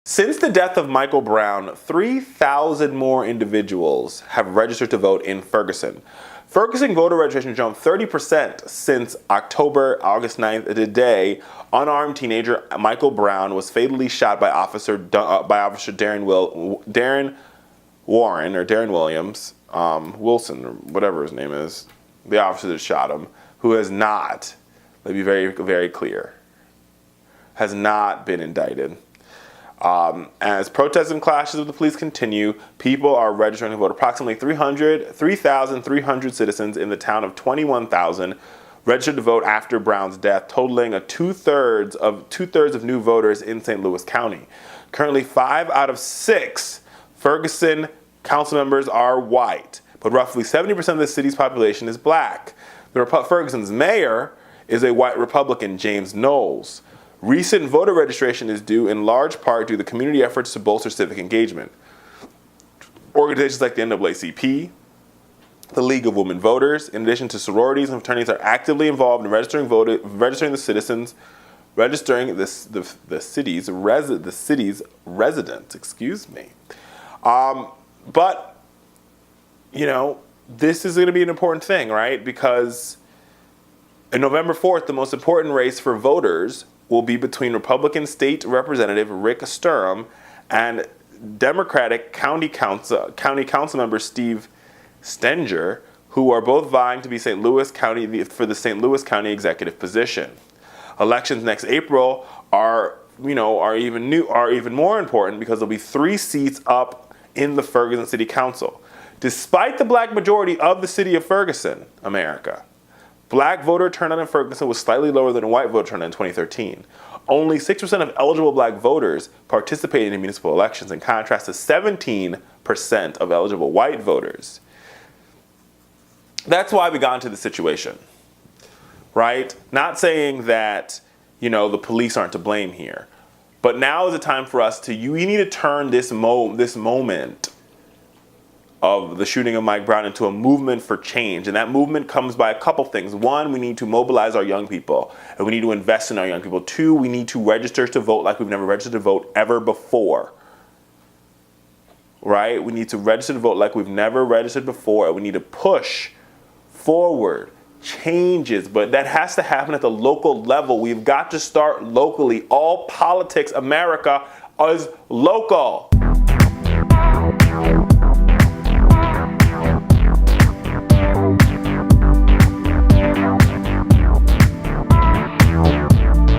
Since the death of Michael Brown, 3,000 more individuals have registered to vote in Ferguson. Ferguson voter registration jumped 30% since August 9th. Today, unarmed teenager Michael Brown was fatally shot by Officer Darren Williams, Wilson, or whatever his name is, the officer that shot him, who has not, let me be very, very clear, has not been indicted. As protests and clashes with the police continue, people are registering to vote. Approximately 3,300 citizens in the town of 21,000 registered to vote after Brown's death, totaling a two-thirds of new voters in St. Louis County. Currently, 5 out of 6 Ferguson council members are white, but roughly 70% of the city's population is black. Ferguson's mayor is a white Republican, James Knowles. Recent voter registration is due in large part due to the community efforts to bolster civic engagement. Organizations like the NAACP, the League of Women Voters, in addition to sororities and fraternities, are actively involved in registering the citizens, registering the city's residents. Excuse me. But you know, this is going to be an important thing, right? Because on November 4th, the most important race for voters will be between Republican State Representative Rick Sturm and Democratic County Council member Steve Stenger, who are both vying to be for the St. Louis County executive position. Elections next April are even more important because there'll be 3 seats up in the Ferguson City Council. Despite the black majority of the city of Ferguson, America, black voter turnout in Ferguson was slightly lower than white voter turnout in 2013. Only 6% of eligible black voters participated in municipal elections, in contrast to 17% of eligible white voters. That's why we got into this situation, right? Not saying that, the police aren't to blame here, but now is the time for us we need to turn this moment of the shooting of Mike Brown into a movement for change. And that movement comes by a couple things. 1, we need to mobilize our young people, and we need to invest in our young people. 2, we need to register to vote like we've never registered to vote ever before. Right? We need to register to vote like we've never registered before, and we need to push forward changes, but that has to happen at the local level. We've got to start locally. All politics, America, is local.